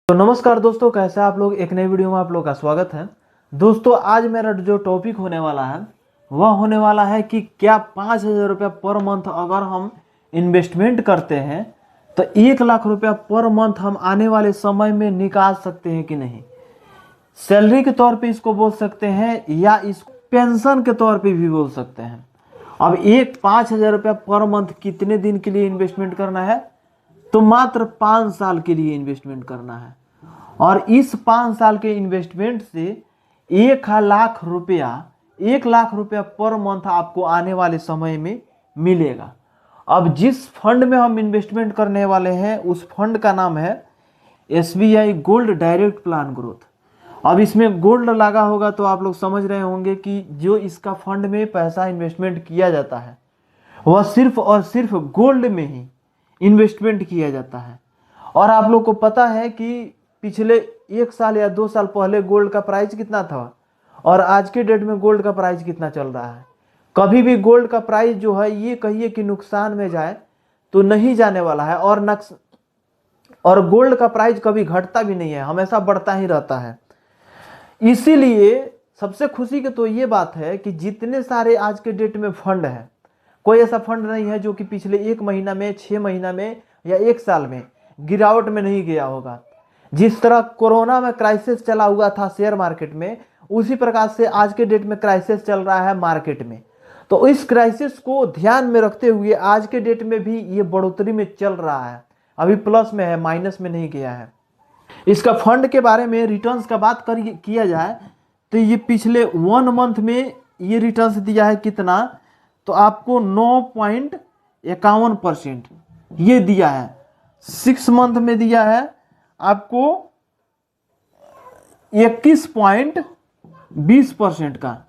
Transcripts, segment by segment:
तो नमस्कार दोस्तों, कैसे आप लोग। एक नई वीडियो में आप लोग का स्वागत है। दोस्तों आज मेरा जो टॉपिक होने वाला है वह होने वाला है कि क्या 5,000 रुपया पर मंथ अगर हम इन्वेस्टमेंट करते हैं तो 1,00,000 रुपया पर मंथ हम आने वाले समय में निकाल सकते हैं कि नहीं। सैलरी के तौर पे इसको बोल सकते हैं या इस पेंशन के तौर पे भी बोल सकते हैं। अब 5,000 रुपया पर मंथ कितने दिन के लिए इन्वेस्टमेंट करना है, तो मात्र 5 साल के लिए इन्वेस्टमेंट करना है। और इस 5 साल के इन्वेस्टमेंट से 1,00,000 रुपया पर मंथ आपको आने वाले समय में मिलेगा। अब जिस फंड में हम इन्वेस्टमेंट करने वाले हैं उस फंड का नाम है SBI gold direct plan growth. अब इसमें गोल्ड लगा होगा तो आप लोग समझ रहे होंगे कि जो इसका फंड में पैसा इन्वेस्टमेंट किया जाता है वह सिर्फ और सिर्फ गोल्ड में ही इन्वेस्टमेंट किया जाता है। और आप लोग को पता है कि पिछले 1 साल या 2 साल पहले गोल्ड का प्राइस कितना था और आज के डेट में गोल्ड का प्राइस कितना चल रहा है। कभी भी गोल्ड का प्राइस जो है ये कहिए कि नुकसान में जाए तो नहीं जाने वाला है। और गोल्ड का प्राइस कभी घटता भी नहीं है, हमेशा बढ़ता ही रहता है। इसीलिए सबसे खुशी की तो ये बात है कि जितने सारे आज के डेट में फंड है, कोई ऐसा फंड नहीं है जो कि पिछले 1 महीना में, 6 महीना में या 1 साल में गिरावट में नहीं गया होगा। जिस तरह कोरोना में क्राइसिस चला हुआ था शेयर मार्केट में, उसी प्रकार से आज के डेट में क्राइसिस चल रहा है मार्केट में। तो इस क्राइसिस को ध्यान में रखते हुए आज के डेट में भी ये बढ़ोतरी में चल रहा है, अभी प्लस में है, माइनस में नहीं गया है। इसका फंड के बारे में रिटर्न्स का बात किया जाए तो ये पिछले 1 मंथ में ये रिटर्न्स दिया है कितना, तो आपको 9.51% ये दिया है। 6 मंथ में दिया है आपको 21.20% का।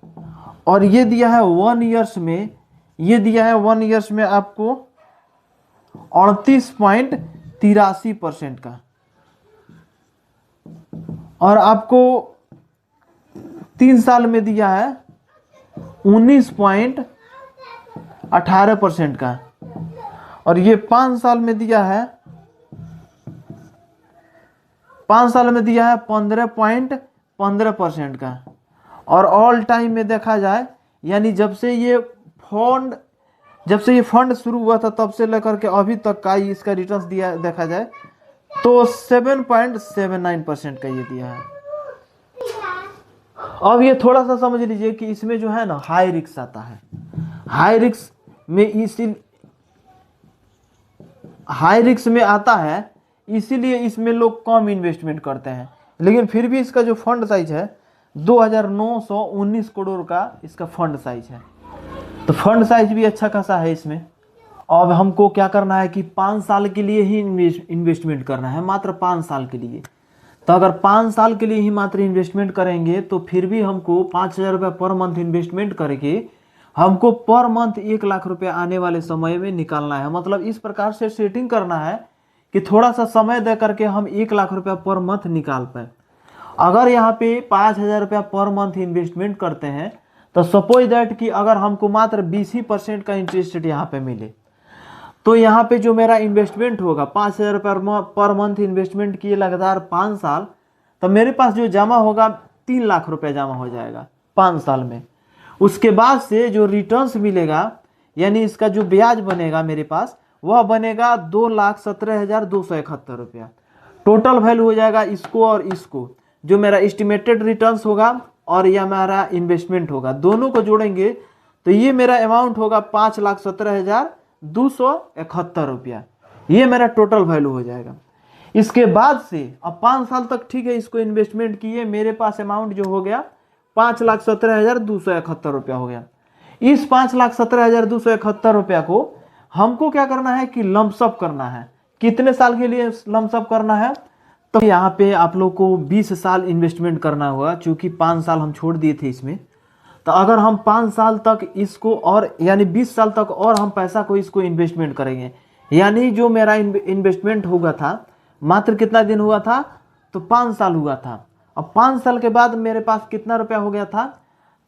और ये दिया है 1 ईयर्स में, ये दिया है 1 ईयर्स में आपको 38.83% का। और आपको 3 साल में दिया है 19.18% का। और ये 5 साल में दिया है 15.15% का। और ऑल टाइम में देखा जाए, यानी जब से ये फंड शुरू हुआ था तब से लेकर के अभी तक का इसका रिटर्न्स दिया देखा जाए तो 7.79% का ये दिया है। अब ये थोड़ा सा समझ लीजिए कि इसमें जो है ना हाई रिस्क आता है। हाई रिस्क में आता है, इसीलिए इसमें लोग कम इन्वेस्टमेंट करते हैं। लेकिन फिर भी इसका जो फंड साइज है 2,919 करोड़ का इसका फंड साइज है, तो फंड साइज भी अच्छा खासा है इसमें। अब हमको क्या करना है कि 5 साल के लिए ही इन्वेस्टमेंट करना है, मात्र 5 साल के लिए। तो अगर 5 साल के लिए ही मात्र इन्वेस्टमेंट करेंगे तो फिर भी हमको 5,000 रुपया पर मंथ इन्वेस्टमेंट करके हमको पर मंथ 1,00,000 रुपया आने वाले समय में निकालना है। मतलब इस प्रकार से सेटिंग करना है कि थोड़ा सा समय दे करके हम 1,00,000 रुपया पर मंथ निकाल पाए। अगर यहाँ पे 5,000 रुपया पर मंथ इन्वेस्टमेंट करते हैं तो सपोज दैट कि अगर हमको मात्र 20% का इंटरेस्ट यहाँ पे मिले, तो यहाँ पे जो मेरा इन्वेस्टमेंट होगा 5,000 रुपया पर मंथ इन्वेस्टमेंट किए लगातार 5 साल, तो मेरे पास जो जमा होगा 3,00,000 रुपया जमा हो जाएगा 5 साल में। उसके बाद से जो रिटर्न्स मिलेगा, यानी इसका जो ब्याज बनेगा मेरे पास, वह बनेगा 2,17,271 रुपया। टोटल वैल्यू हो जाएगा इसको और इसको, जो मेरा एस्टिमेटेड रिटर्न्स होगा और यह मेरा इन्वेस्टमेंट होगा, दोनों को जोड़ेंगे तो ये मेरा अमाउंट होगा 5,17,271 रुपया। ये मेरा टोटल वैल्यू हो जाएगा। इसके बाद से अब 5 साल तक ठीक है इसको इन्वेस्टमेंट किए, मेरे पास अमाउंट जो हो गया 5,17,271 रुपया हो गया। इस 5,17,271 रुपया को हमको क्या करना है कि लमसम करना है। कितने साल के लिए लमसम करना है, तो यहाँ पे आप लोग को 20 साल इन्वेस्टमेंट करना होगा, चूंकि 5 साल हम छोड़ दिए थे इसमें। तो अगर हम 5 साल तक इसको और यानी 20 साल तक और हम पैसा को इसको इन्वेस्टमेंट करेंगे, यानी जो मेरा इन्वेस्टमेंट हुआ था मात्र कितना दिन हुआ था, तो 5 साल हुआ था। अब 5 साल के बाद मेरे पास कितना रुपया हो गया था,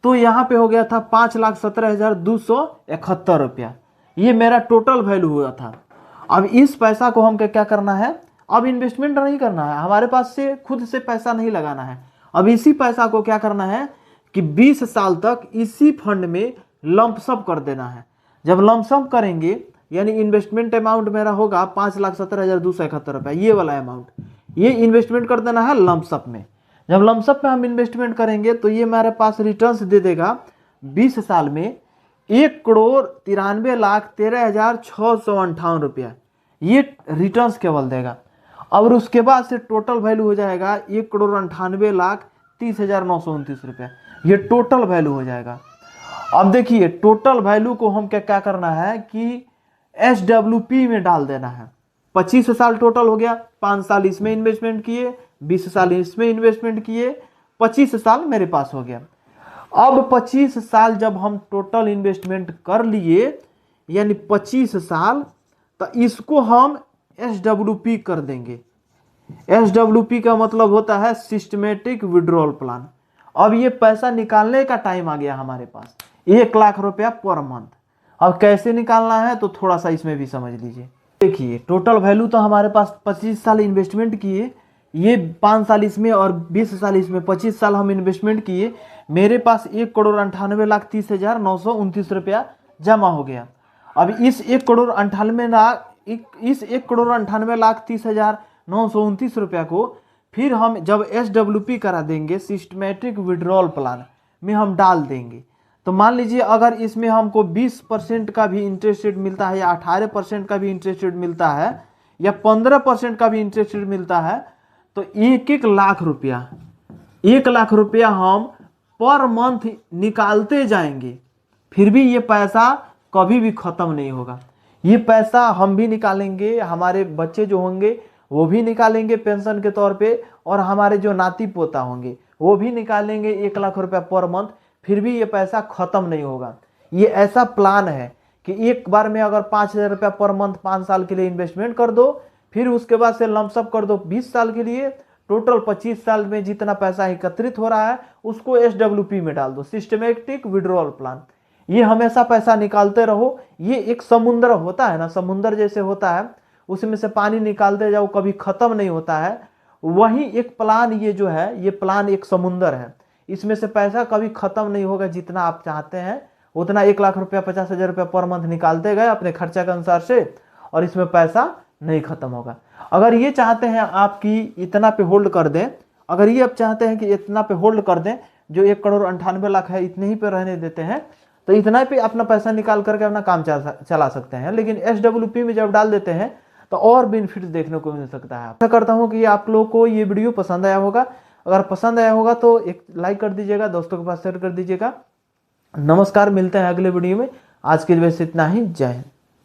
तो यहाँ पे हो गया था 5,17,271 रुपया। ये मेरा टोटल वैल्यू हुआ था। अब इस पैसा को हमको क्या करना है, अब इन्वेस्टमेंट नहीं करना है, हमारे पास से खुद से पैसा नहीं लगाना है। अब इसी पैसा को क्या करना है कि 20 साल तक इसी फंड में लंपसम कर देना है। जब लंपसम करेंगे यानी इन्वेस्टमेंट अमाउंट मेरा होगा 5,70,271 रुपये, ये वाला अमाउंट, ये इन्वेस्टमेंट कर देना है लंपसम में। जब लंपसम में हम इन्वेस्टमेंट करेंगे तो ये मेरे पास रिटर्न्स दे देगा 20 साल में 1,93,13,658 रुपया, ये रिटर्न्स केवल देगा। और उसके बाद से टोटल वैल्यू हो जाएगा 1,98,30,929 रुपया, ये टोटल वैल्यू हो जाएगा। अब देखिए टोटल वैल्यू को हम क्या करना है कि SWP में डाल देना है। 25 साल टोटल हो गया, 5 साल इसमें इन्वेस्टमेंट किए, 20 साल इसमें इन्वेस्टमेंट किए, 25 साल मेरे पास हो गया। अब 25 साल जब हम टोटल इन्वेस्टमेंट कर लिए यानी 25 साल, तो इसको हम SWP कर देंगे। SWP का मतलब होता है सिस्टमेटिक विड्रॉल प्लान। अब ये पैसा निकालने का टाइम आ गया हमारे पास, 1 लाख रुपया पर मंथ। अब कैसे निकालना है तो थोड़ा सा इसमें भी समझ लीजिए। देखिए टोटल वैल्यू तो हमारे पास 25 साल इन्वेस्टमेंट किए, ये 5 साल इसमें और 20 साल इसमें, 25 साल हम इन्वेस्टमेंट किए, मेरे पास 1,98,30,929 रुपया जमा हो गया। अब इस 1,98,30,929 रुपया को फिर हम जब SWP करा देंगे, सिस्टमेटिक विड्रॉल प्लान में हम डाल देंगे। तो मान लीजिए अगर इसमें हमको 20% का भी इंटरेस्ट रेट मिलता है, या 18% का भी इंटरेस्ट रेट मिलता है, या 15% का भी इंटरेस्ट रेट मिलता है, तो 1 लाख रुपया 1 लाख रुपया हम पर मंथ निकालते जाएंगे, फिर भी ये पैसा कभी भी खत्म नहीं होगा। ये पैसा हम भी निकालेंगे, हमारे बच्चे जो होंगे वो भी निकालेंगे पेंशन के तौर पे, और हमारे जो नाती पोता होंगे वो भी निकालेंगे 1 लाख रुपया पर मंथ, फिर भी ये पैसा खत्म नहीं होगा। ये ऐसा प्लान है कि एक बार में अगर 5,000 रुपया पर मंथ 5 साल के लिए इन्वेस्टमेंट कर दो, फिर उसके बाद से लमसम कर दो 20 साल के लिए, टोटल 25 साल में जितना पैसा एकत्रित हो रहा है उसको SWP में डाल दो, सिस्टमेटिक विड्रॉल प्लान। ये हमेशा पैसा निकालते रहो। ये एक समुद्र होता है ना, समुद्र जैसे होता है, उसमें से पानी निकालते जाओ, कभी खत्म नहीं होता है। वही एक प्लान ये जो है, ये प्लान एक समुद्र है, इसमें से पैसा कभी खत्म नहीं होगा। जितना आप चाहते हैं उतना 1 लाख रुपया 50,000 रुपया पर मंथ निकालते गए अपने खर्चा के अनुसार से, और इसमें पैसा नहीं खत्म होगा। अगर ये चाहते हैं आपकी इतना पे होल्ड कर दें, अगर ये आप चाहते हैं कि इतना पे होल्ड कर दें, जो 1,98,00,000 है इतने ही पे रहने देते हैं, तो इतना पे अपना पैसा निकाल करके अपना काम चला सकते हैं। लेकिन SWP में जब डाल देते हैं तो और बेनिफिट देखने को मिल सकता है। आशा करता हूँ कि आप लोगों को ये वीडियो पसंद आया होगा। अगर पसंद आया होगा तो एक लाइक कर दीजिएगा, दोस्तों के पास शेयर कर दीजिएगा। नमस्कार, मिलते हैं अगले वीडियो में। आज के लिए बस इतना ही। जय हिंद।